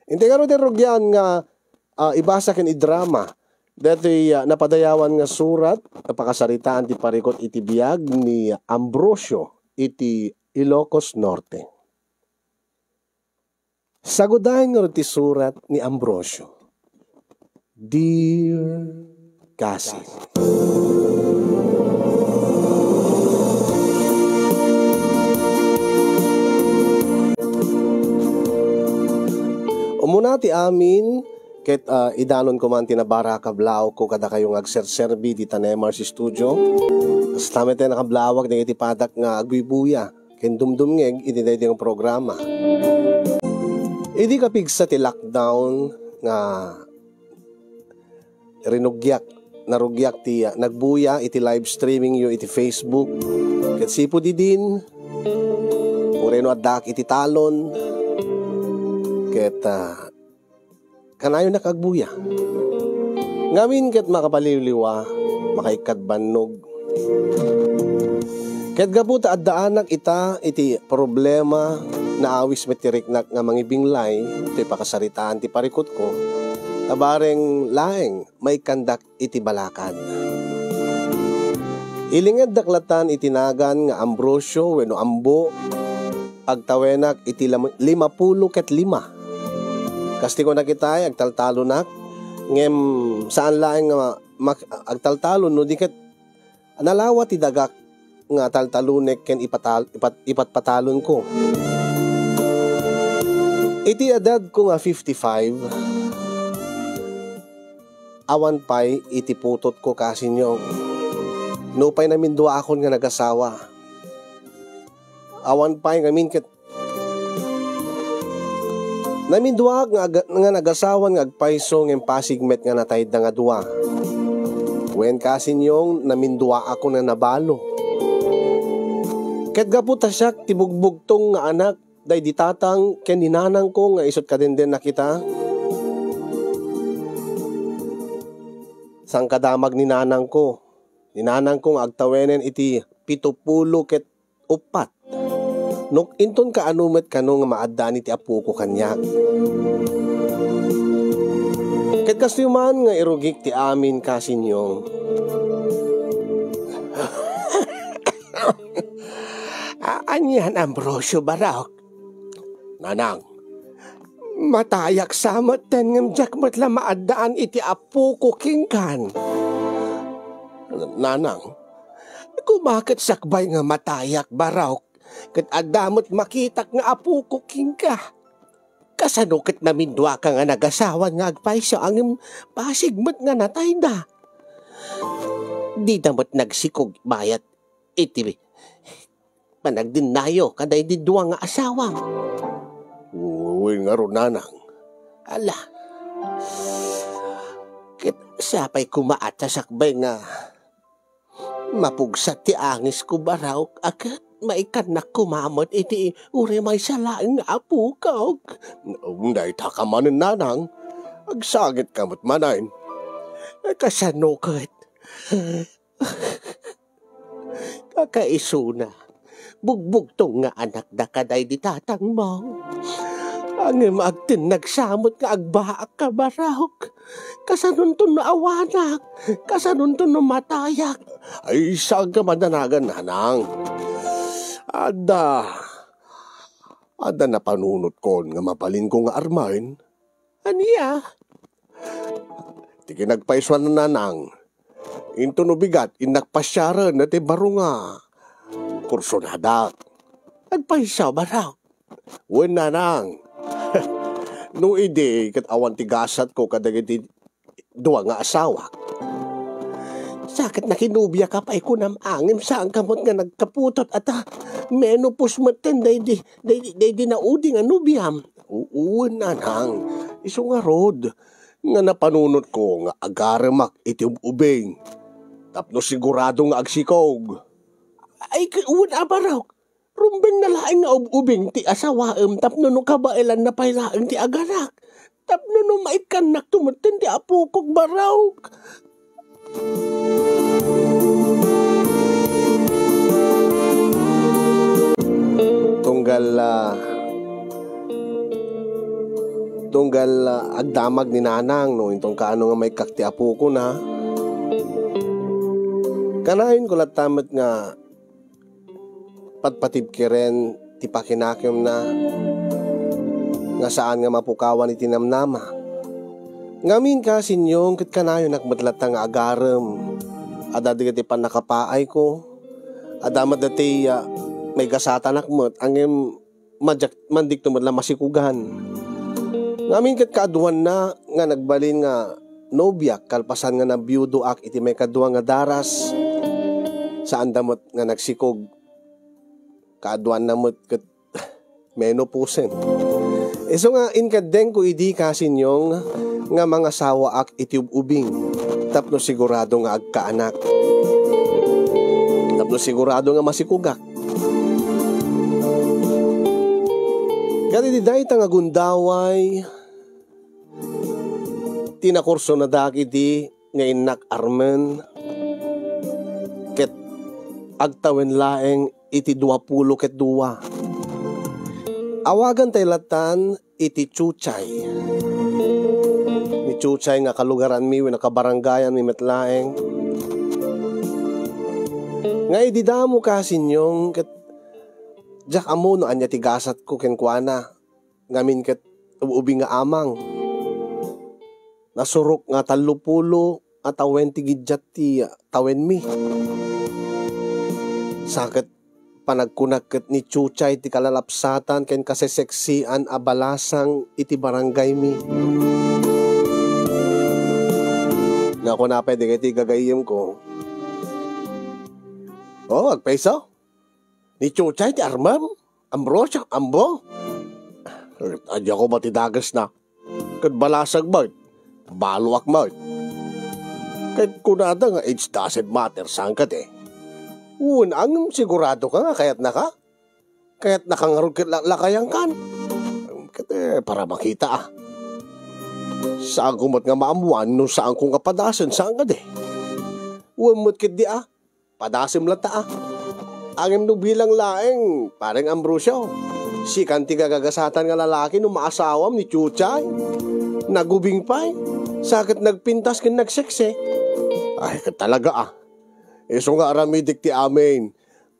Hindi nga rin rugyan nga ibasa ken idrama. Dati napadayawan nga surat, napakasaritaan ti parikot iti biyag ni Ambrosio iti Ilocos Norte. Sagudahin nga ti surat ni Ambrosio. Dear Cassie, umuna ti amin ket idanon ko man tinabara kablaw ko kada kayong agserserbi di tanemar si studio. Kas tamet tayo nakablawag ng iti padak nga agbibuya ken dumdumngeg iti daydi nga programa. Idi kapigsa ti lockdown nga rinugyak narugyak ti nagbuya iti live streaming yo iti Facebook ket sipo di din ureno addak iti talon ket kanayo nakagbuya ngamin ket makapaliliwa makaikadbannog ket gabuta addaanak ita iti problema na awis metiriknak nga mangibinglay iti pakasaritaan ti parikot ko tabareng laeng may kandak iti balakad. Ilingad daklatan itinagan nga Ambrosio wenno Ambo agtawenak iti 50 ket 5. Kasti ko nakita agtaltalo nak ngem saan laeng nga agtaltalo no diket nalawa ti dagak nga taltalunek ken ipatpatalon ko. Iti edad ko nga 55 awan pay iti putot ko kasinyo. No pay namin dua akon nga nagasawa. Awan pay ngamin ket namin dua nga nagasawan nga agpayso ng pasigmet nga natayid nga dua. Wen kasinyong namin dua ako na nabalo. Ket gaputa siyak tibugbugtong nga anak day ditatang ken ninanang ko nga isot kadenden na kita. Sang kadamag ninanang ko nga agtawenen iti 70 ket 4. Nok inton ka anumet kano nga maaddaan iti apo ko kanya. Ket kastyuman nga irugik ti amin kasinyo. Anyan Ambrosio Barok. Nanang, matayak samat ten ngem jakmat la maaddaan iti apo ko kingkan. Nanang, kumakit sakbay nga matayak Barok. Ket adamot makitak nga apo ko kingka. Kasano ket namin dua ka nga nagasawan nga agpayso ang pasigmet nga natayda. Di damot nagsikog bayat iti panagdinayo kaday di dua nga asawa. Uy nga ro nanang. Ala. Ket sapay kumaat sa sakbay nga mapugsat ti angis ko Barok akat maikanak kumamot iti uri may salaing nga apo ka. Day takamanin nanang. Agsagit kamot manayin. Kasano ket? Kakaisuna. Bugbugtong nga anak da kaday di tatang mo. Ang magtin nagsamot nga agbaak ka Barok. Kasanunton na awanak. Kasanunton na matayak. Ay saan ka madanagan nanang. Ada na panunot ko nga mapalin ko nga armain. Aniya? Tiki nagpaiswan na nanang. Into no bigat inakpasyaran na ti baro nga kursunada. Nagpaisaw Barok? Wen nanang. No ide kat awan ti gasat ko kadagiti duwa nga asawa. Sakit na kinubya ka pa ikunam angim saan kamot nga nagkaputot at menopause maten day di naudi nga nubyam. Oo nanang. Iso nga rod. Nga napanunot ko nga agaramak iti ubing. Tapno sigurado nga agsikog. Ay uwan Barok. Rumbeng na laing nga ubing ti asawaem tapno no kabailan na pailaeng ti aganak. Tapno no maikanak tumaten ti apo kog Barok. tunggal agdamag ni nanang no itong kaano nga may kakti apo ko na. Kanayon ko latamat nga patpatib kiren ti pakinakim na nga saan nga mapukawan iti namnama. Ngamin ka sinyong kat kanayon nakmadlata nga agarem. Adadi ti pan nakapaay ko. Adamad dati may gasatan akmat angem mandik tumad lang masikugan. Ngamin kat kaaduan na nga nagbalin nga nobya kalpasan nga na biyudo ak iti may kaduang nga daras. Saan damot nga nagsikog. Kaaduan na mo't kat menopusen. So nga inkadeng ko idi kasinyong nga mga sawa ak iti ubing. Tapno sigurado nga agkaanak. Tapno sigurado nga masikugak. Kaya di dahi nga gundaway tinakurso na daki di nga inak armen ket agtawen laeng iti 20 ket 2. Awagan tay latan iti Chuchay. Ni Chuchay nga kalugaran mi wenno kabaranggayan mi metlaeng. Nga ididamo kasinyong ket jak amo no anya tigasat ko ken kuana. Ngamin ket ubing nga amang. Nasurok nga 30 at 20 gidyat ti tawen mi. Sakit panagkunak ni Chuchay ti kalalapsatan ken kaseseksian a balasang iti barangay mi. Nga ako na pwede kay ti gagayim ko. Oh, agpeso? Ni Chuchay ti armam? Ambrosyo, ambo? Adya ko ba ti dagas na? Kad balasag mo? Baluak mo? Kahit kunada nga age doesn't matter sangkat eh. Ang sigurado ka nga kaya't naka? Kaya't nakangarog lakayang kan? Kaya para makita Saan kumot nga maamuan no saan kong kapadasan saan ka de? Umot kit di padasim lata Angem no bilang laeng parang Ambrosyo. Si kanti gagagasatan nga lalaki no maasawam ni Chuchay. Nagubing pa'y. Sakit nagpintas kin nagsekse. Ay talaga Eso nga aramidik ti amin.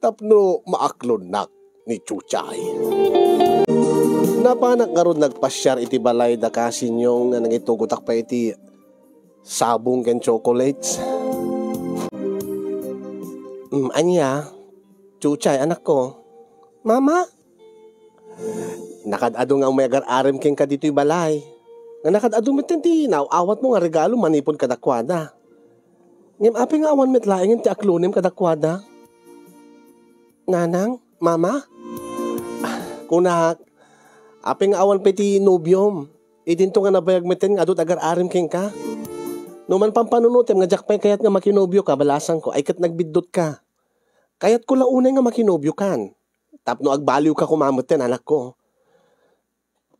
Tapno maaklon nak ni Chuchay. Napanak nga ron nagpasyar iti balay da kasinyong nga nangitugutak pa iti sabong ken chocolates. Anya, Chuchay anak ko. Mama? Nakadado nga may agar-arem ken ka dito'y balay. Nga nakadado metten ti awat mo nga regalo manipon kadakwada. Ngem api nga awan metlaeng ti aklonem kadakwada. Nanang, mama? Kunak, api nga awan peti nobyom. Idinto nga nabayag metten nga adot agar-arem ken ka. Numan pampanunutem nga jakpay kayat nga makinobyo ka balasan ko ay kat nagbiddot ka. Kayat ko launay nga makinobyo kan. Tapno agbaliw ka kumamutin anak ko.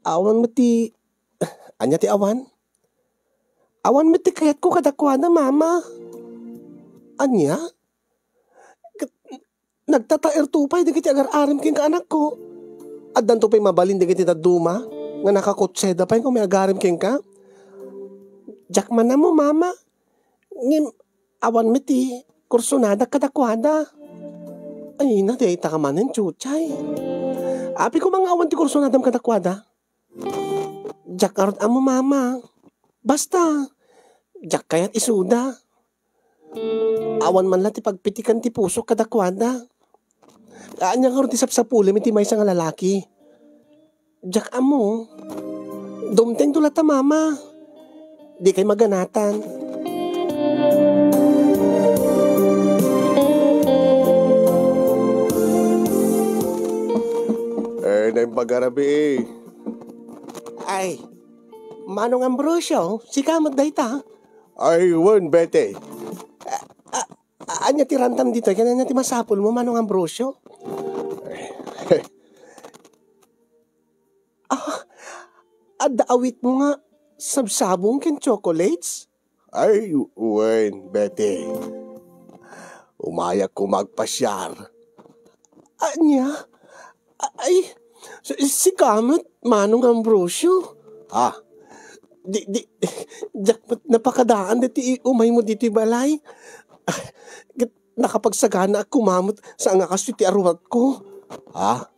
Awan mo ti... Anya ti awan? Awan mo ti kayat ko kadakwada mama. Anya? Nagtataer tupay di kiti agar-arim king ka anak ko. At dan tupay mabalin di kiti taduma. Nga nakakutseda pa yung may agarim king ka. Jakman na mo mama. Ngim awan mo ti kursunada kadakwada. Ay na di ita ka manin Chuchay. Api ko mga awan ti kursunadam kadakwada. Jak arot amo mama. Basta. Jak kayat isuda. Awan man lang ti pagpitikan ti puso kadakwada. Anya nga ron ti sapsapulim iti may nga lalaki. Jak amo. Dumteng tulata mama. Di kay maganatan. Na yung pag-arabi Ay, Manong Ambrosyo, si kamot dayta. Ay, wan, bete. Anya ti rantam dito, kanya ti masapol mo, Manong Ambrosyo. Adaawit mo nga, sabsabong ken chocolates? Ay, wan, bete. Umayak ko magpasyar. Anya? Ay, si kamot, Manong Ambrosyo. di, jackpot napakadaan diti umay mo diti balay. Nakapagsagana ak kumamot sa angakas ti aruwat ko. Ha?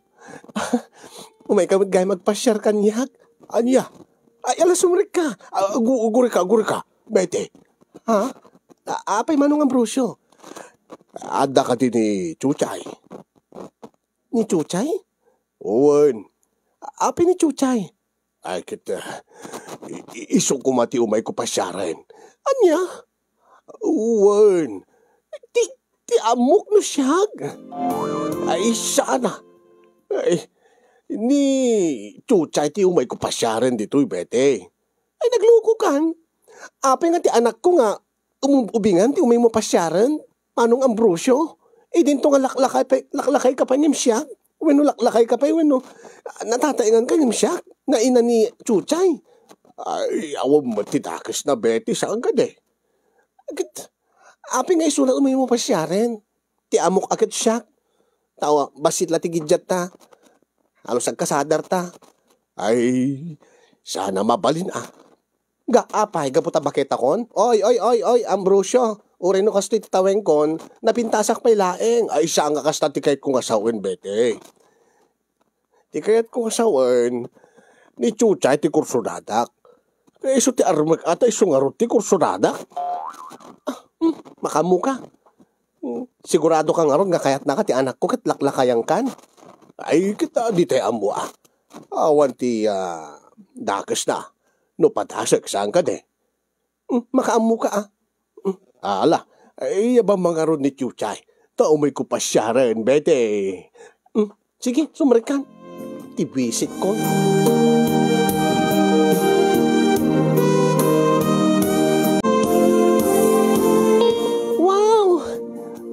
Umay ka gay magpasyar kanyak. Anya? Ay, alas umrik ka. Guri ka. Bete. Ha? Apay manong Ambrosio. Ada ka din ni Chuchay. Ni Chuchay? Owen. Apay ni Chuchay? Ay, kita. Isong kumati umay ko pasyaran. Anya? Owen. Ti amok no siyag. Ay, sana. Ay, ni Chuchay ti umay ko pasyaran dito'y bete. Ay, nagluko kan. Apay nga ti anak ko nga, umubingan ti umay mo pasyaran. Manong Ambrosio? Eh, dinto nga laklakay ka pa niyam siya. Weno laklakay ka pa, weno. Natataingan ka niyam siya. Na ina ni Chuchay. Ay, awam matitakas na bete sa agad eh. Api nga isulat umay mo pasyaran. Ti amok agad siya. Tawa, basit la tigidyat ta. Halos agkasadar ta. Ay, sana mabalin ah. Apay, gaputa bakit akon? Oy, Ambrosio. Uri no kasto itaweng kon, napintasak pa'y laeng. Ay, siya nga kasta tikayat kong asawin, bete. Tikayat kong asawin, ni Chuchay ti kursudadak. Kaya iso ti armak ata isungarot ti kursudadak. Makamu ka. Sigurado ka nga ron nga kayat na ka ti anak ko kat laklakayang kan. Ay, kita di tayo ambo ah. Awan ti dakas na. No patasak saan ka de. Makaamu ka ah. Ala, ay abang mga ron ni Chuchay. Taumay ko pasyaran, bete. Sige, sumarikan. Tibisit ko.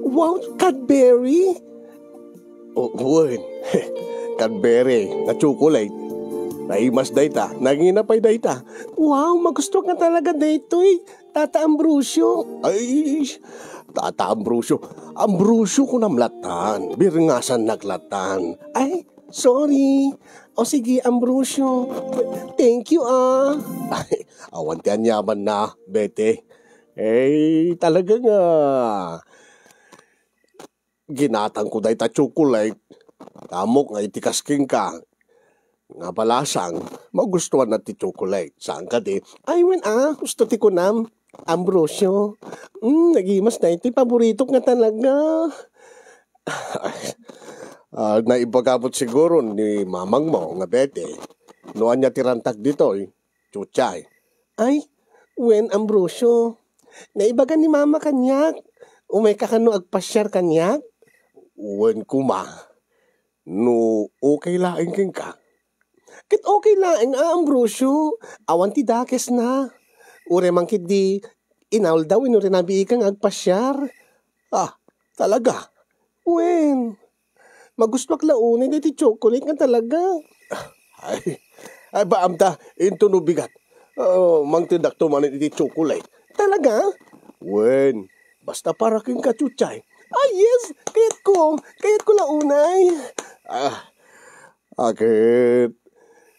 Wow, Cadbury? Uwan. Cadbury, na chocolate. Naimas dayta, nanginapay dayta. Wow, magusto ka talaga daytoy. Tata Ambrosio. Ay, Tata Ambrosio. Ambrosio ko namlatan. Birngasan naglatan. Ay, sorry. O sige, Ambrosio. Thank you ah. Ay, awan tiyan yaman na, bete. Eh, talaga nga. Ginatang ko dayta chocolate. Tamok nga itikasking ka. Nga balasang, magustuhan na ti chocolate. Saan ka di? Ay, gusto ti ko nam. Ambrosio. Nagimas na ito. Paborito nga talaga. Naibagabot siguro ni mamang mo nga bete. Noan niya tirantag dito, Chuchay. Ay, Ambrosio. Naibaga ni mama kanyak. Umay ka kano agpasyar kanyak? Kuma. No, okay laing king ka. Kit okay laing Ambrosio. Awan ti dakes na. Ure man kit di inaul daw ino rinabi ikang agpasyar. Talaga? Magusto ak launin di chocolate nga talaga. Ay baamta, into no bigat. Mang tindak to man di chocolate. Talaga? Basta para king kachuchay. Yes, kayat ko launay. Akit,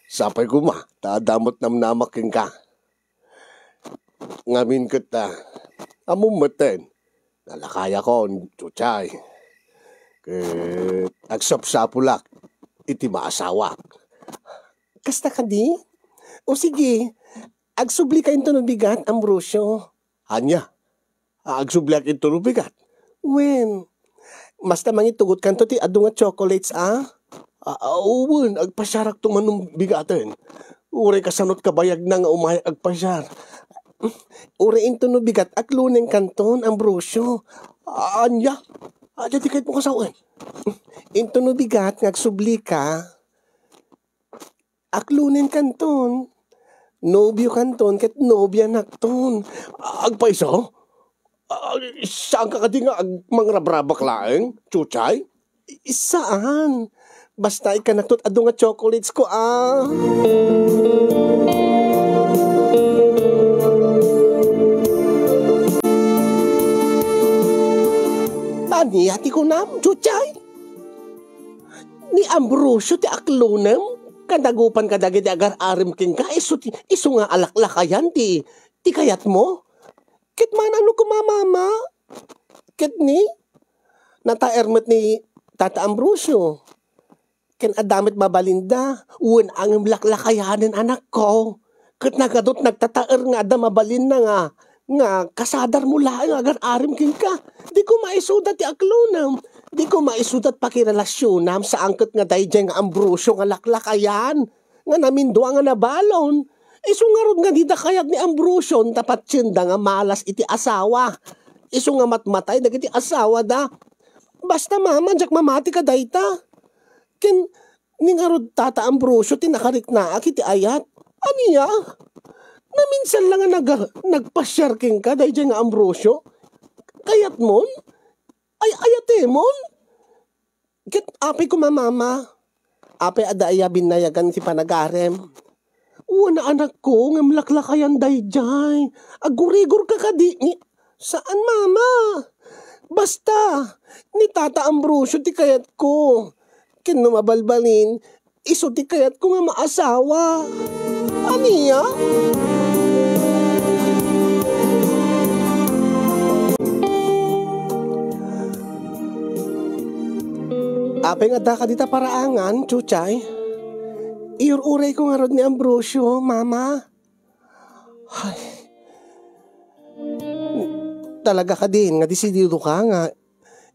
sapay ko tadamot namnamak king ka. Ngamin kita, amumeten, nalakaya ko, Chuchay. Kit, agsapsapulak, iti maasawak. Kasta ka di? O sige, agsubli ka into bigat, Ambrosio. Anya, agsubliak into bigat. Basta mangitugot kanto ti adu nga chocolates agpasyarak to manong bigaten. Ure kasanot kabayag na nga umay agpasyar. Ure into no bigat akluneng kanton, Ambrosio. Anya? Di kahit mo kasawan. Into no bigat ngagsubli ka. Aklunen kanton. Nobyo kanton ket nobya nakton. Agpaiso? Saan ka di nga mangrabrabak laeng, Chuchay? Saan? Basta ikanaktot adu nga chocolates ko Hati ko nam, Chuchay? Ni Ambrosio ti aklunem? Kadagupan kadagiti agar arim king ka, iso nga alaklakayan ti kayat mo. Ket man ano ko mama? Ket ni, nataermet ni Tata Ambrosio. Ken adamit mabalinda, uwan ang laklakayanin anak ko. Ket nagadot nagtataer nga ada mabalin na nga kasadar mo lang agar arim king ka. Di ko maisudat ti aklonam. Di ko maisudat pakirelasyonam sa angket nga dayjay nga Ambrosio nga laklakayan. Nga namindua nga nabalon. Isu nga rod nga dida kayat ni Ambrosio tapat tsinda nga malas iti asawa. Isu nga matmatay dagiti asawa da. Basta mama, jak mamati ka dayta. Ken ni nga rod Tata Ambrosio tinakariknaak iti ayat. Aniya? Naminsan lang nga nagpa-share king ka dayjay nga Ambrosio. Kayat mon? Ay ayate mon? Ket apay ko mamama. Apay adaya binayagan si panagarem. Wana anak ko nga mlaklakayan dayjay. Agurigor ka kadi ni saan mama? Basta ni Tata Ambrosio ti kayat ko. Ken no mabalbalin, iso ti kayat ko nga maasawa. Aniya? Apeng adda ka dita paraangan, chuchay. Iururay ko nga rod ni Ambrosio, mama. Ay. Talaga ka din, nga disidido ka nga.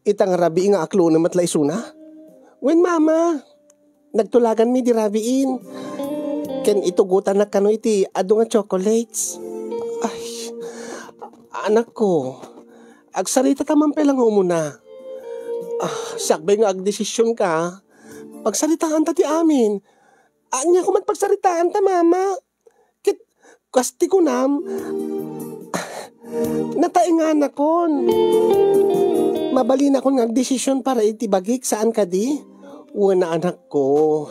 Itang rabi nga aklo na matlaisuna. Wen mama, nagtulagan mi di rabiin. Ken itugutan na kano iti ado nga chocolates. Ay, anak ko, agsarita tamang pelang umuna. Sakbay nga agdesisyon ka, pagsaritaan ta ti amin. Anya ko man pagsaritaan ta mama. Kasti ko nam, nataingan akon. Mabalin akon nga agdesisyon para iti bagik saan ka di. Wana anak ko.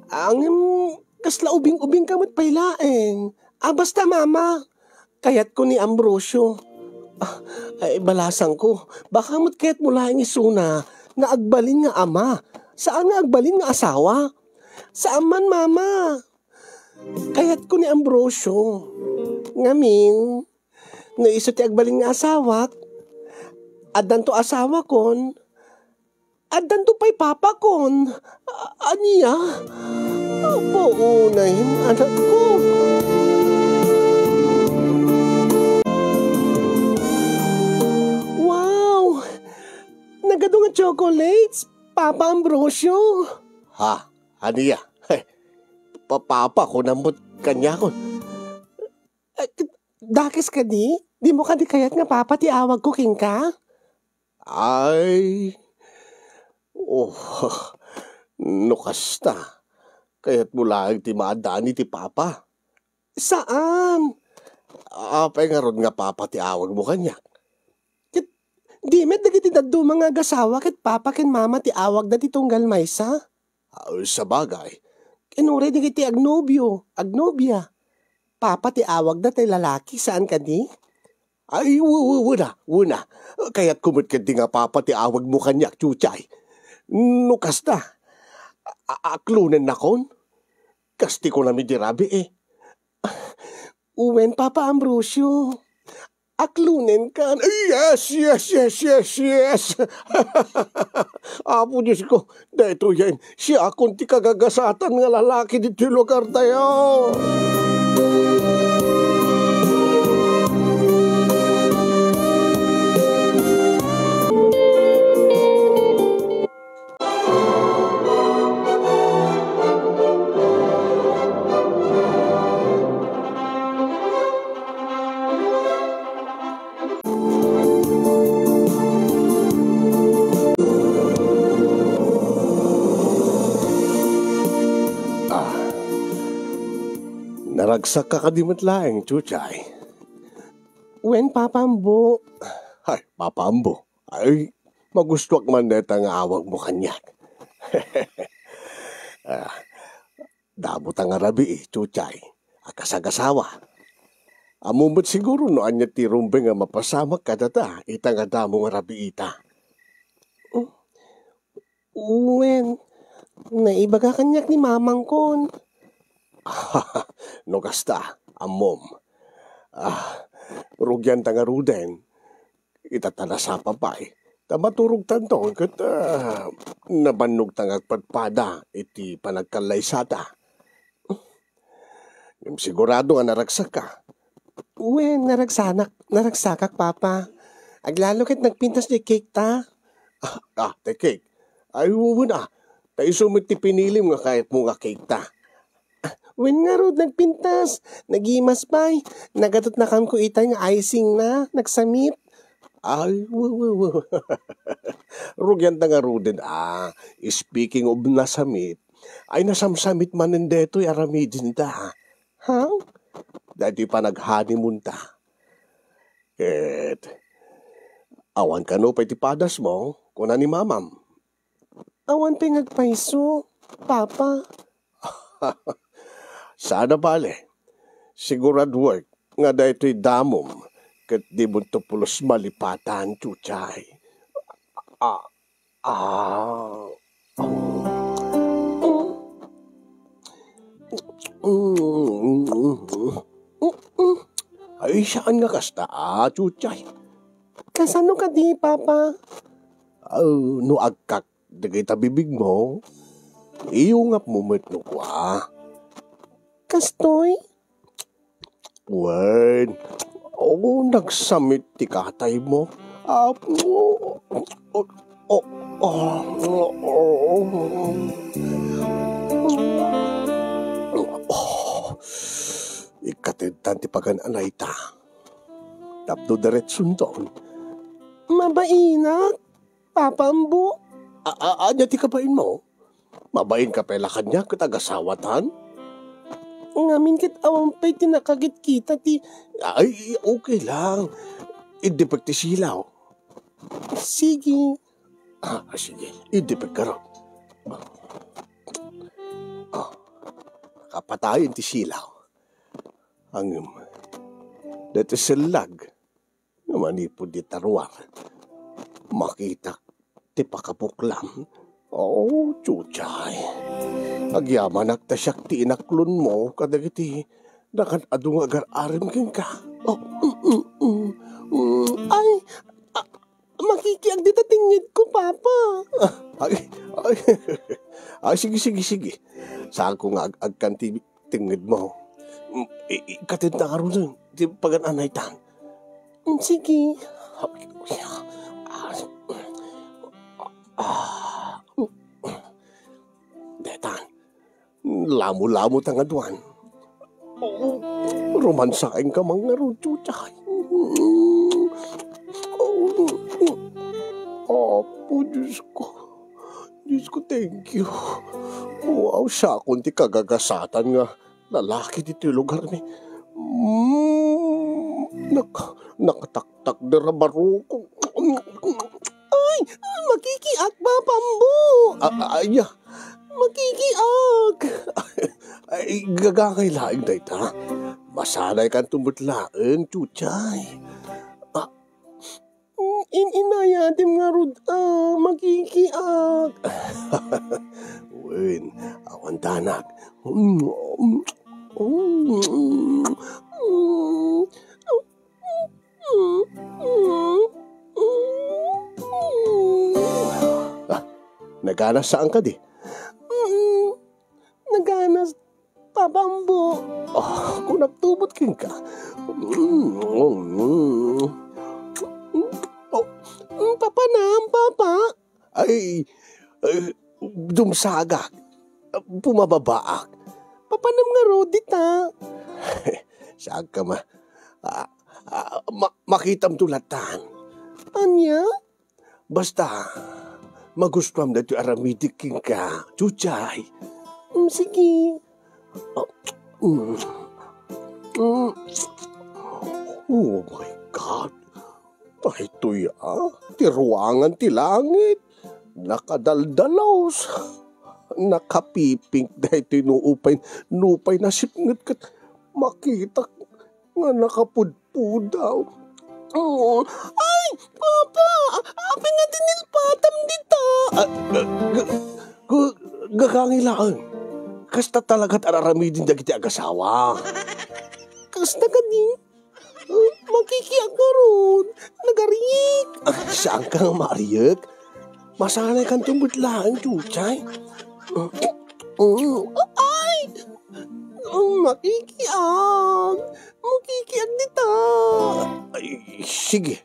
Ang kasla ubing-ubing kamot pailaeng. Basta mama, kayat ko ni Ambrosio. Ay balasang ko, baka mo't kaya't mula ang isuna nga agbalin nga ama. Saan nga agbalin nga asawa? Saan man mama? Kayat ko ni Ambrosio. Ngamin, naiso ti agbalin nga asawa. Addan to asawa kon. Addan to pa'y papa kon. Aniya? Apo unahin anak ko. Nagado nga chocolates, Papa Ambrosio. Ha? Aniya? Papa ko namot kanya ko. Dakis ka di? Di mo ka di kayat nga papa ti awag ko king ka? Ay... nukasta. Kaya't mula ti maadaan ti papa. Saan? Apay nga ron nga papa ti awag mo kanya. Di met dagiti daddo mga gasawa ket papa ken mama ti awag dati tunggal maysa. Sa bagay. Kinure dagiti agnobya. Papa ti awag dati lalaki saan ka di? Ay wuna. Kaya't kumot ka di nga papa ti awag mo kanyak chuchay. Nukas na. Aklunan na kon. Kasti ko na midirabi eh. Uwen Papa Ambrosio. Aklunin ka. Yes. Apo Diyos ko, dahito yan, siya akong ti kagagasatan nga lalaki dito lugar tayo. Naragsak ka kadimot laeng, chuchay. Wen, Papambo. Ay, Papambo. Ay, magustuak man neta nga awag mo kanyak. Dabot ang arabi chuchay. Akasagasawa. Amumot siguro no anya ti rumbe nga mapasamak ka data. Ita nga damo nga arabi ita. Wen, Naibaga kanyak ni mamang kon. No kasta, amom. Rugyan tanga ruden. Itatana sa papay. Tamaturog tanton kat nabannog tangag padpada iti panagkalaysata. Sigurado nga naragsak ka. Uwe, naragsakak, papa. Aglalo kat nagpintas ni cake ta. Te cake. Ay, uwo na. Tayo sumit ti pinilim nga kahit mo nga cake ta. Wen nga rod nagpintas. Nagimas pa'y. Nagatot na kam ko itay nga icing na. Nagsamit. Ay, uwo. Rugyan ta nga ruden. Speaking of nasamit, ay nasamsamit manin deto aramidin ta. Ha? Dati pa nag-honeymoon ta. Ket, awan ka no pa iti padas mo, kuna ni mamam. Awan pa ngagpaiso. Papa. Sana bale, sigurad work, nga dahito'y damom, ket di mo to pulos malipatan, chuchay. Ay, saan nga kasta, chuchay? Kasano ka di, papa? No agkak, dagay tabibig mo, iyungap mo no kwa. Kastoy? Wen, nagsamit ti katay mo. Ikatintan ti pagananay ta. Tapdo diretsun doon. Mabainak? Papa ambo? Anya ti kabain mo? Mabain ka pala kanya katagasawatan? Ngamin kit awang pa'y tinakagit kita ti... Ay, okay lang. Idipag ti silaw. Sige. Sige. Idipag ka ron. Kapatayin ti silaw. Ang dati silag. Namanipod di tarwar. Makita ti pakapuklam. Chuchay. Agyaman agtasyak ti inaklon mo kadagiti nakan adung agar-arim king ka. Ay, makikiag dito tingid ko, papa. Sige. Saan ko nga agkan ti tingid mo? Ikatinta ka rin ti pagananay tan. Sige. Detan, lamo-lamo tangaduan. Romansain ka mga rudyo tsaka. Diyos ko. Diyos ko, thank you. Wow, siya kundi kagagasatan nga lalaki dito yung lugar ni. Nakataktak na rabaro ko. Ay, makikiag ba, pambo? Aya. Makikiag. Ay, gagakailaing na ita. Masanay kang tumutlaan, chuchay. Inayatim nga rod, makikiag. Wen, awan danak. Naganas saan ka di? Naganas, papambo. Kung nagtubot king ka. Papa na, papa. Ay, dumsagak. Pumababaak. Papanam nga rodita. Saan ka makitam tulatan. Anya? Basta, magustuhan na ito aramidik king ka. Chuchay. Sige. Oh my God. Ito'y tiruangan ti langit. Nakadaldalaws. Nakapipink dahil nupay na sipngat kat makita nga nakapudpudaw. Ay, papa! Api nga dinilpatam dito. Gagangilaan. Kasta talaga't araramidin dagiti agasawa. Kasta ka din. Makikiyak ka ron. Nagarik. Saan ka nga maariyak? Masanay kang tumbutlaan, Chuchay. Ay! Makikiyak. Makikiyak dita. Ay, sige.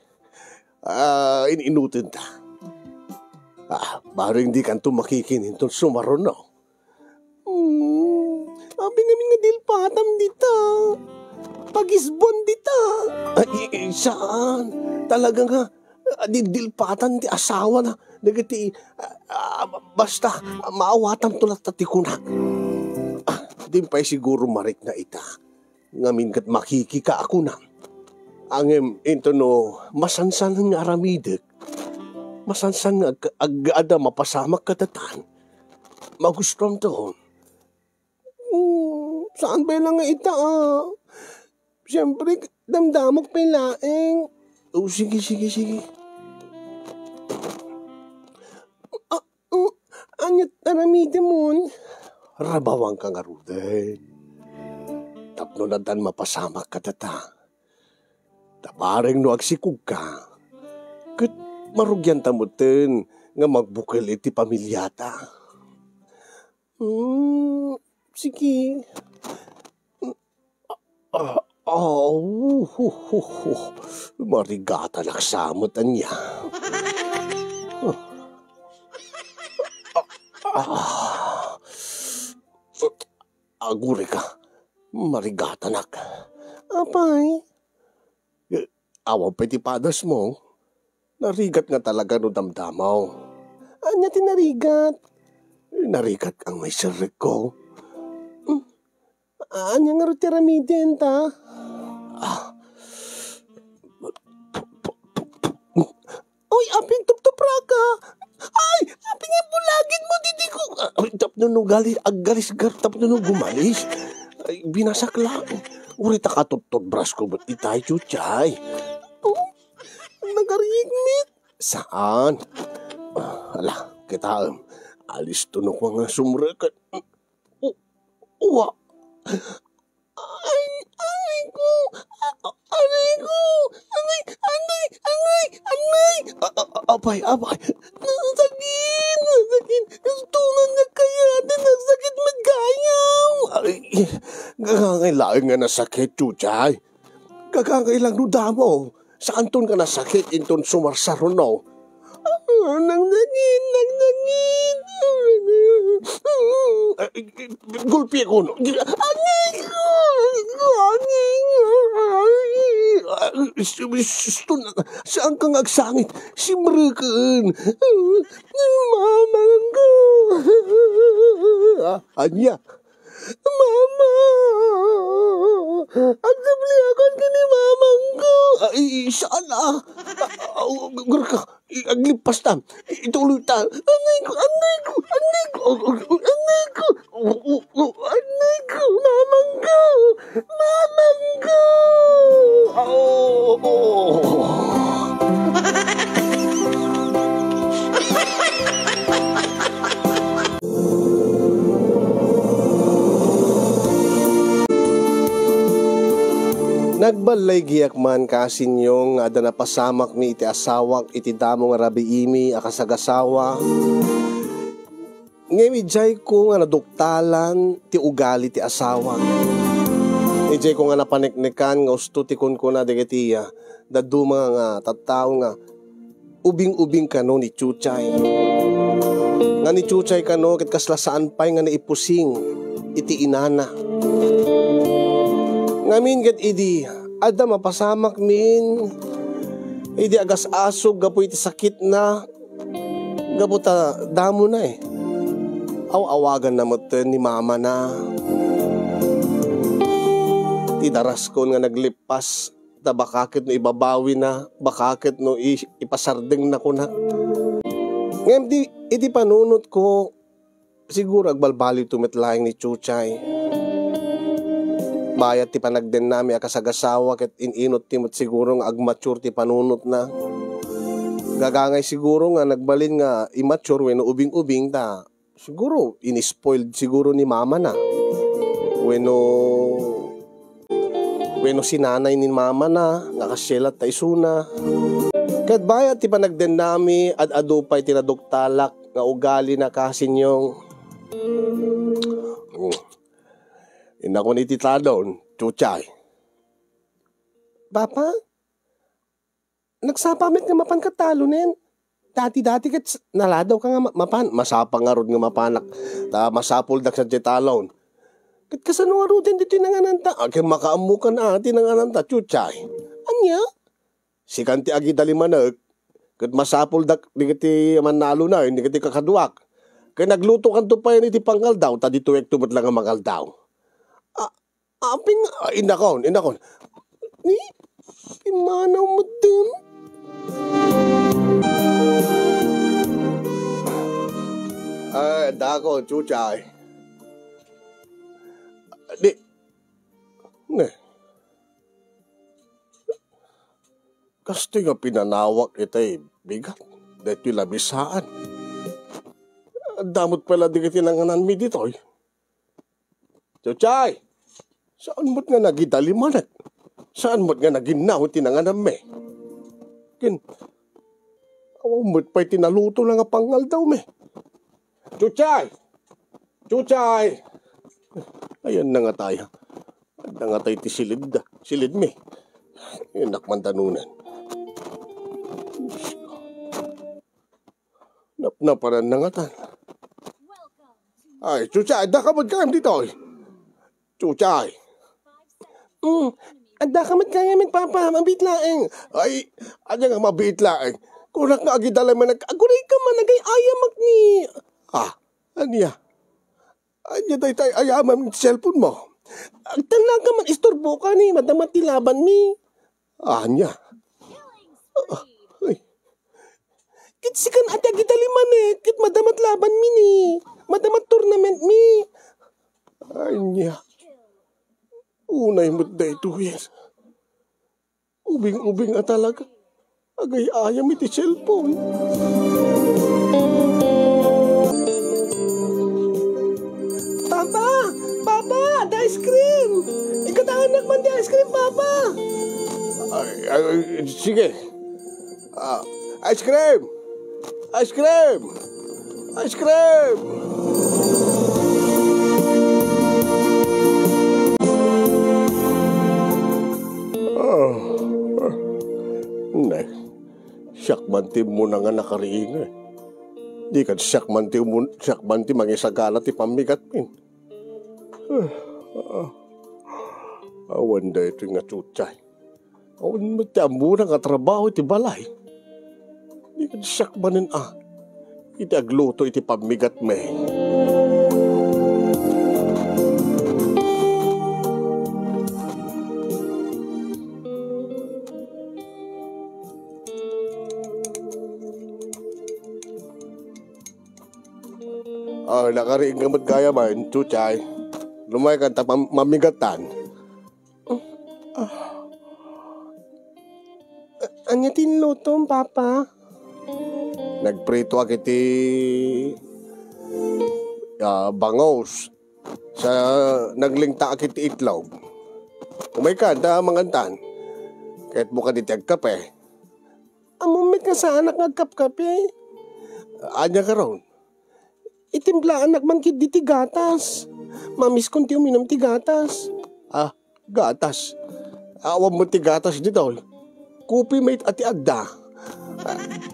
Ininutin ta. Baro hindi kanto makikinin tong sumaron, no? Abi nga nga dilpatam dita. Pagisbon dita. Ay, saan? Talaga nga, dilpatan ti asawa na. Nagati, basta, maawatam tulat tatikunak. Di pa'y siguro marik na ita. Ngamin kat makikika ako na. Angem, ito no, masansan nga aramidik. Masansan nga agada mapasamak katatan. Magustuhan to. Saan ba lang nga ita Siyempre, damdamok pa laeng. Sige. Anyat aramide mon. Rabawang ka nga ruden. Tapno na dan mapasamak katata. Tapareng no agsikog ka. Kat marugyan tamutin nga magbukal iti pamilyata. Sige. Marigata naksamot niya. Agure ka. Marigata nak. Apay? Awaw petipadas mo. Narigat nga talaga no damdamaw. Anya tinarigat? Narigat ang may sirik ko. Anya nga rutiramiden ta? Uy, aping tuptupra ka. Ay, aping yung bulagin mo, didi ko. Tapno no galis tapno no gumalis. Ay, binasak lang. Urita ka tutod bras ko ba't itay chuchay? Nagarignit. Saan? Ala, kita alis tunok mga sumrekat. Uwa. Anay ko. Apay. Nasakit. Tungan na kaya. Nasakit magayaw. Ay, gagangailangan nga nasakit, chuchay. Gagangailang nudamo. Saan ton ka nasakit inton sumarsaron no? Nagnangin. Gulpi ko no. Saan kang agsangit? Simrikan. Mamang ko. Anya? Mama. Ang sabliakan ka ni mamang ko. Ay, saan Gurka, aglipas tam. Ituloy ta. Anay ko. Mamang ko. Nagbalay giyak man kasinyong ada na pasamak mi iti asawak iti damo nga rabiimi akasagasawa. Ngemidjay ko nga naduktalan ti ugali ti asawa. Ijay ko nga napaniknikan nga usto ti kun ko na degetiya. Dadu mga nga tattao nga ubing-ubing kano ni Chuchay. Nga ni Chuchay kano ket kaslasaan pay nga naipusing iti inana. Ngamin ket idi ada mapasamak min idi agas asog gapo iti sakit na gapo ta damo na awagan na moten ni mama na ti daraskon nga naglipas ta bakakit no ibabawi na bakakit no ipasardeng na ko na ngem di iti panunot ko siguro agbalbali tumetlaeng ni Chuchay. Bayat ti panagden nami akasagasawa ket ininot timot siguro nga agmature ti panunot na. Gagangay siguro nga nagbalin nga immature wenno ubing-ubing ta siguro, inispoiled siguro ni mama na. Weno si nanay ni mama na, nakasyelat ta isuna. Kat baya ti pa nagdendami at adupay tinaduktalak nga ugali na kasinyong. Ina ko ni titadon, chuchay. Papa, nagsapamit nga mapan katalo nen. Dati kat naladaw ka nga mapan. Masapa nga rod nga mapanak. Ta masapol dak sa jetalon. Kat kasano nga rod dito nangananta. Akin makaamukan na ati nangananta, chuchay. Anya? Si kanti agi dalimanag, kat masapul dak di kati manalo na, hindi kati kakaduak. Kaya nagluto kan to pa yun iti panggal daw, ta dito ek tumat lang ang magal daw. Aping, inakon. Imanaw mo dun? Dako, chuchay. Kasti nga pinanawak itay bigat. Dahil labisaan. Damot pala di kitinanganan mi dito. Chuchay! Saan mo't nga nagidalimanat? Saan mo't nga naginaw tinanganan mi? Awang mo't pa'y tinaluto lang nga pangal daw mi. Chuchay! Ayan na nga tayo. Na nga tayo ti silid mi. Inak man tanunan. Naparan na nga tan. Ay, Chuchay, ada ka magkayam dito. Chuchay. Ada ka magkayam, papa, mabit laeng. Ay, ada nga mabit laeng. Kurak nga agidala man aguray ka man nagay ayamak ni. Anya? Anya tay ayaman ni cellphone mo. Agtang ka man istorbo ka ni, madamat tilaban mi. Anya? Kit sikan ati agidaliman kit madamat laban mi ni. Madamat tournament mi. Anya. Unay mo't day 2 years. Ubing nga talaga. Agay ayam iti cellphone. Papa, the ice cream. Ikataanak man the ice cream, Papa. Sige. Ice cream. Syakmanti mo na nga nakariinga. Di kan syakmanti mangisagala ti pamigat min. Awan da ito nga chuchay. Awan magtambo na nga trabaho iti balay. Di kan syakmanin iti agluto iti pamigat me. Nakariing nga magkaya man, chuchay. Lumay ka mamigatan. Anya tinlutom, Papa? Nagprito ak iti bangos sa naglingta ak iti itlog. Umay ka, mangantan. Kahit mo ka diti agkape. Amumit ka sa anak agkap-kape. Anya ka ron. Itimblaan man kit di ti gatas. Mamis kong ti uminom ti gatas. Gatas. Awam mo ti gatas dito. Kupi mate ati agda.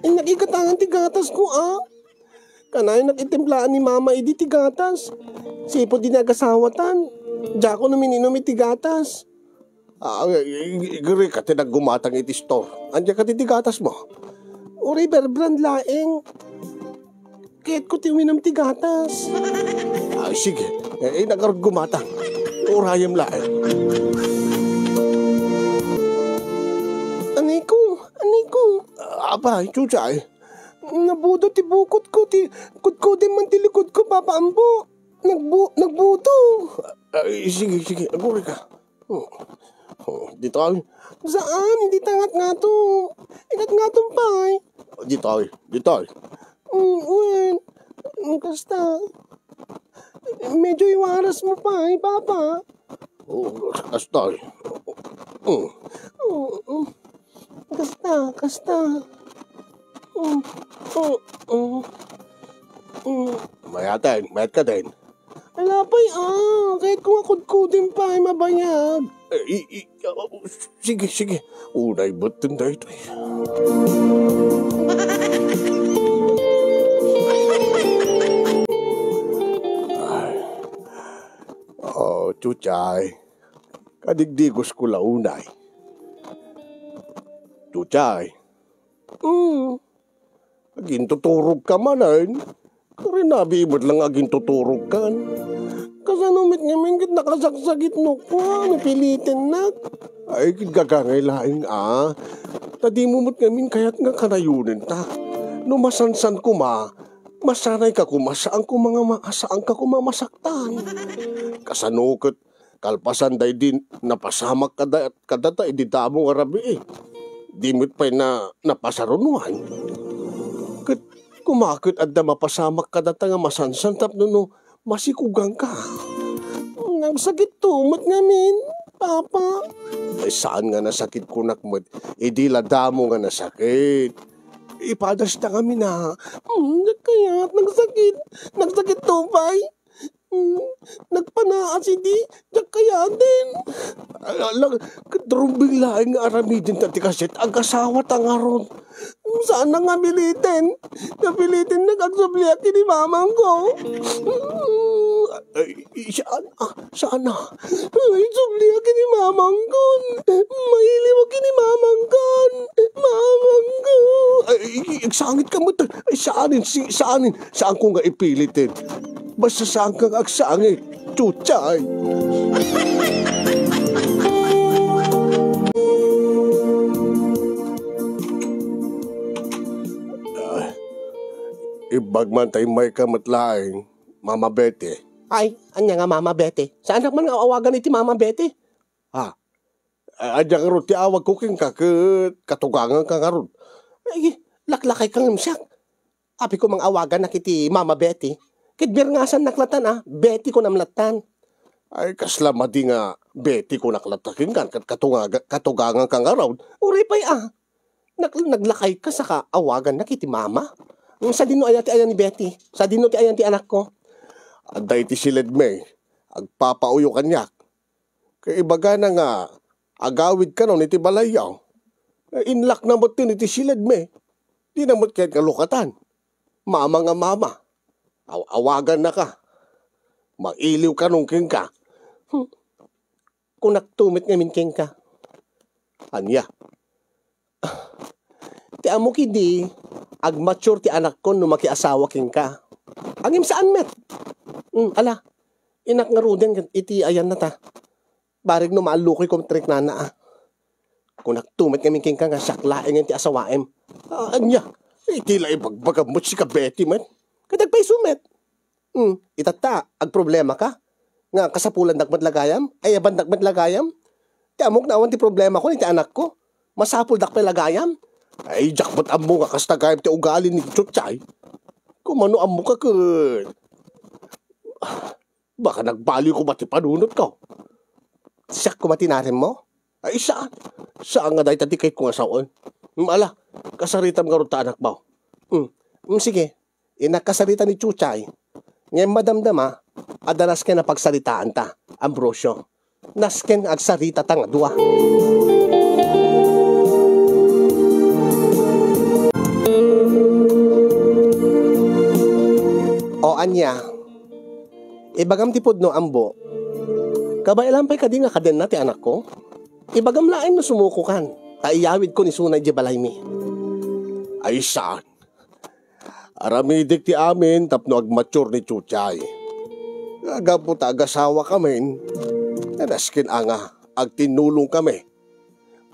Nakikatangan ti gatas ko Kanay nagitimblaan ni mama idi ti gatas. Sipo di nagasawatan. Diya ko namininom iti gatas. Igri ka ti naggumatang iti store. Andiya ka ti gatas mo. Uri berbrand laeng. Kahit ko ti uminom ti gatas. Sige. Nagarag gumatang. Urayam laeng. Anay ko. Abay, chuchay. Nabudo ti bukot ko. Kudkodin man ti likod ko, Papa Ambo. Nagbuto. Sige. Aguri ka. Dito ay. Saan? Hindi tangat nga to. Ikat nga to, pay. Dito ay. Uy. Kasta, medyo iwaras mo pa, Papa. Kasta. Kasta. Mayat ka din. Alapay, kahit kung akod-kudin pa ay mabayag. Sige. Unay ba't tinday ito? Chuchay. Kadigdigos ko launay. Chuchay. Aging tuturog ka manan. Karinabi mo't lang aging tuturog kan. Kasanumit nga minggit nakasaksagit no ko, napilitin na. Ay, gagangailaing Tadi mumut ngamin kaya't nga kanayunin ta. No masansan ko masanay ka kumasaan ko asaan ka kumamasaktan. Kasanukot, kalpasan day din, napasamak kadata, ididamong arabi Dimit pa'y napasarunuan. Kumakot at na mapasamak kadata nga masansan tapno no masikugang ka. Nagsakit tumot ngamin, Papa. Ay saan nga nasakit ko nakmat? Di ladamo nga nasakit. Ipadas na kami na. Kaya nagsakit tupay. Nagpanaas hindi, kaya din. Alang, kadrumbing laing nga aramidin tati kasit, agasawat ang aron. Saan na nga militin? Napilitin nag-agsubliak ni mamang ko. Saan na? Ay, subliak ni mamang ko. Mahiliwag ni mamang ko. Mamang ko. Ay, sangit ka mo. Ay, saan ko nga ipilitin? Basta saan kang agsangit, chuchay. Ibagman tayo may kamatlaing, Mama Betty. Ay, anya nga Mama Betty? Saan naman nga awagan iti Mama Betty? Adya karot ti awag ko king katugangan ka karot. Ay, laklakay kang imsyak. Api ko mang awagan na kiti Mama Betty. Kitbir nga san naklatan Betty ko namlatan. Ay kasla madi nga Betty ko naklatakin kan katugangan kang araw. Uri pa'y naglakay ka sa awagan na kiti Mama. Sa dino ayan ti ayan ni Betty. Sa dino ti ayan ti anak ko. Aday ti silid may. Agpapauyo kanyak. Kaya ibaga na nga agawid ka no iti balayaw. Inlak na mo't iti silid may. Di na mo't kahit kalukatan. Mama nga mama. Awagan na ka. Mailiw ka nung king ka. Kung naktumit ngamin king ka. Anya? Ti amo kidi, ag-mature ti anak ko no makiasawa king ka. Angim saan met? Ala, inak nga ruden iti ayan na ta. Barig no maalukoy ko trik na Kung naktumit ngamin king ka nga saklaing ti asawaem. Anya? Iti la ibagbagamot si ka Betty man. Kadagpay sumet. Itata, ag problema ka. Nga kasapulan dagmat lagayam, ay aban dagmat lagayam. Ti amok na awan ti problema ko ni ti anak ko. Masapul dakpay lagayam. Ay, jakbat amo nga kastagayam ti ugali ni Chuchay. Kumano amo ka baka nagbaliw ko ba ti panunot ko? Siyak kumatinarin mo? Ay, saan? Saan nga dahi tati kahit kung asaon? Ala, kasaritam nga ron ta anak mo. Sige, inakasarita ni Chuchay. Ngayon madamdama, adalas ka na pagsaritaan ta, Ambrosio. Nasken agsarita ta nga dua. O anya, ibagam tipod no ambo, kabailan pa'y kadi nga kaden na ti anak ko. Ibagam lain no sumuko kan, taiyawid ko ni Sunay di Balaymi. Ay saan? Aramidik ti amin tapno agmature ni Chuchay. Agapo ta agasawa kami, naskin anga, agtinulong kami.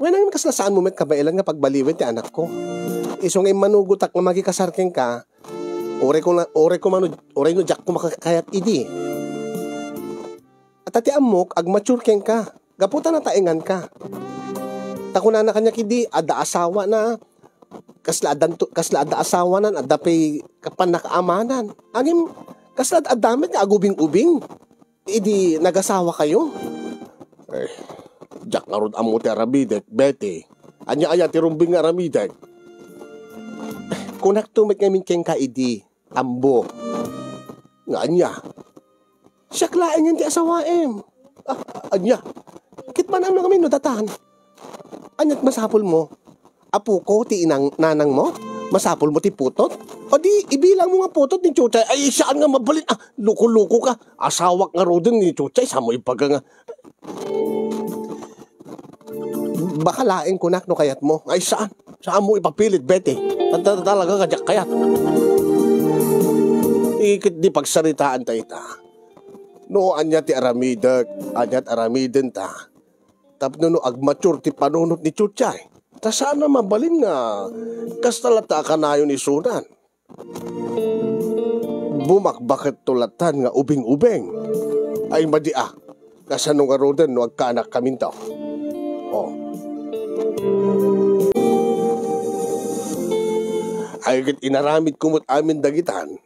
Wala naman kaslasaan mo met kabailan nga pagbaliwin ti anak ko. Isong manugutak nga magikasarking ka, ore no jak ko makakayat idi. At ati amok, agmature ken ka. Gaputan na taingan ka. Takuna na kanya kidi, ada asawa na. kaslada asawanan at dapay kapan nakaamanan. Angim kaslad adamit nga agubing-ubing. Idi nagasawa kayo. Eh, jak nga rod amo ti aramidek, bete. Anya-aya ti rumbing nga aramidek. Kunak tumit ngamin keng kaidi, ambo. Nga anya. Siya klaeng yung ti asawaem. Anya. Kitman ano kami no datan. Anyat masapol mo. Apo ko ti nanang mo. Masapol mo ti putot. O di ibilang mo nga putot ni Chuchay. Ay saan nga mabalin. Luko-luko ka. Asawak nga rodin ni Chuchay. Samo ipaga nga. Baka laeng kunak no kayat mo. Ay saan? Saan mo ipapilit, bete? Talaga kadyak kayat. Ikit di pagsaritaan ta ita. No anya ti aramidek. Anyat aramiden ta. Tapno no agmature ti panunot ni Chuchay. Ta sana mabalin nga kastalata ka na yun isunan. Bumakbakit tulatan nga ubing-ubing. Ay madia. Kasanong arodan no agkaanak kamin tao. Oh. Ay kit inaramid kumot amin dagitan.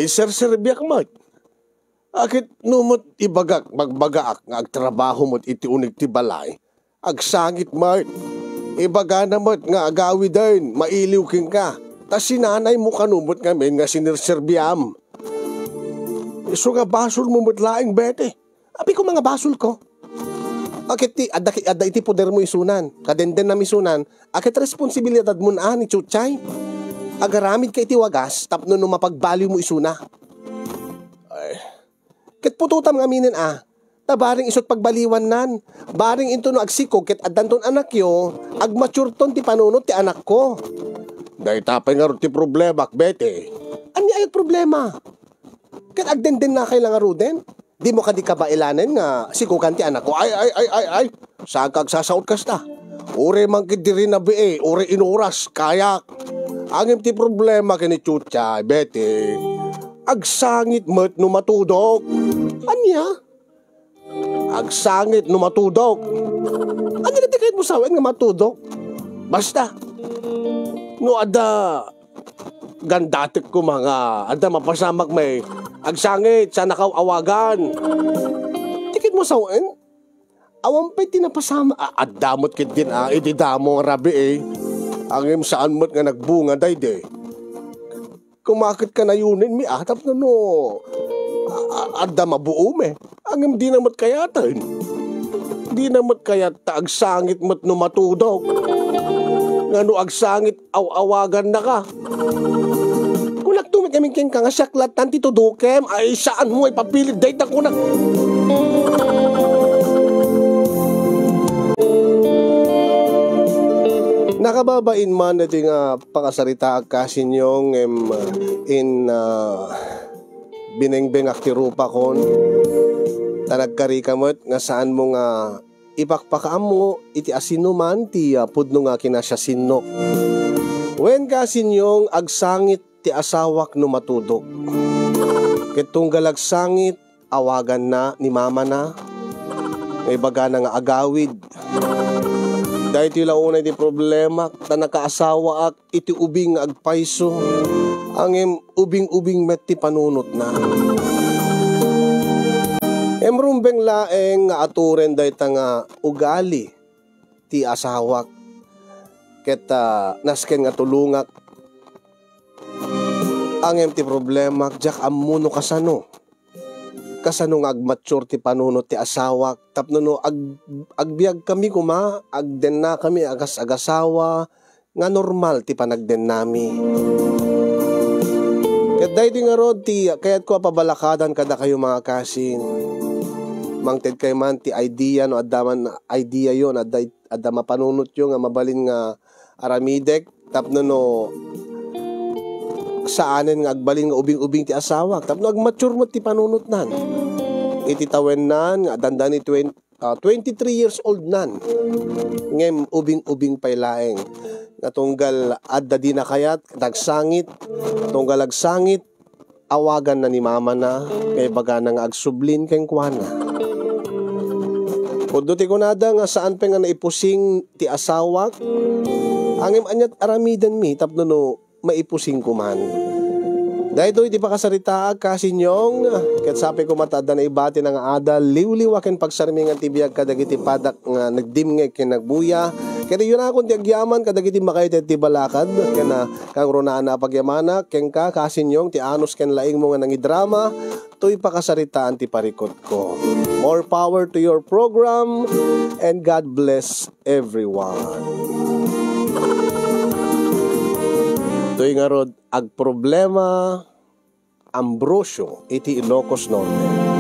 Iserserbiak mat. Akit numot ibagak magbagaak nga agtrabaho mo't iti unig ti balay. Agsangit mat. Ibaga namat nga agawi din, mailiw king ka. Tas sinanay mo kanumot ngamin nga sinirserbiam. Iso nga basol mo mutlaing bete. Abi ko mga basol ko. Akit ti, adda iti poder mo isunan. Kadenden na misunan, akit responsibilidad mo na ni Chuchay. Agaramid ka iti wagas, tapno no mapagbaliw mo isuna. Ay. Kit pututam nga minin tabaring isot pagbaliwan nan. Baring into no agsikog ket addanton anak yo, agmaturton ti panunot ti anak ko. Dahil tapay nga rin ti problema, bete. Anya ayot problema? Ket agdenden na kailang aruden? Di mo ka di kabailanen nga sikukan ti anak ko. Ay. Sagkag sasaot kasta. Ure man kidiri na bie, ure inuras, kayak. Angim ti problema kini Chuchay, bete. Agsangit mo't no matudok. Anya? Agsangit no matudok. Ano na di kahit mo sawen nga matudok? Basta. No ada gandatik ko mga ada mapasamak may agsangit sa nakawagan. Tikit mo sawen? Awang pa'y tinapasama. Damot kit din ididamo ang rabi Angim saan mo't nga nagbunga dayde. Kumakit ka na yunin mi atap na no. Adda mabuo me. Angim di namat kayatan. Di namat kayat agsangit mo't no matudok. Nga no agsangit awagan na ka. Kunak tumit kaming ken ka nga syaklat tanti tudukem. Ay saan mo ipapilit dayta kunak. Nakababain man na di nga pakasarita kasinyong binengbeng aktirupa kon tanagkari kamot nga saan mo nga ipakpakaam mo iti asinuman ti pudno nga kinasya sinok. Wen kasinyong agsangit ti asawak no matudok. Ketunggal agsangit awagan na ni mama na. May baga na nga agawid. Dahil tila unay di problema, ta nakaasawa ak iti ubing agpaiso, angem ubing-ubing met ti panunot na. Emrumbeng laeng nga aturen dahi ta nga ugali ti asawak, ket nasken nga tulungak, angem ti problema, jak amuno kasano. Kasano nga agmature ti panunot ti asawak tapno no agbiag kami kuma agden na kami agasawa nga normal ti panagden nami. Ket daydi nga rod ti kayat ko pabalakadan kada kayo mga kasin. Mangted kay man ti idea no addaman idea yon adda mapanunot yo nga mabalin nga aramidek tapno no saanen nga agbalin nga ubing-ubing ti asawak tapno agmature mo ti panunot nan iti tawen nan nga dandani 23 years old nan ngem ubing-ubing pay laeng natunggal adda di na kayat nagsangit tunggal agsangit awagan na ni mama na kay baga na nga agsublin keng kuana pudno ti kunada nga saan pa nga naipusing ti asawak Angem anyat aramidan mi tapno no maipusing ko man. Dahil ito, iti pakasarita kasinyong, kat sabi ko matada na ibati ng ada, liwliwakin pagsarmingan tibiyag kadagiti padak nga nagdimngeg kinagbuya. Kaya yun akong tiagyaman kadagiti makaitet ti balakad, kaya na kang runaan na pagyamana, ken ka kasinyong ti anos ken laing mo nga nangidrama, to'y pakasaritaan ti parikot ko. More power to your program, and God bless everyone. To'y nga rod, ag problema Ambrosio iti Ilocos Norte.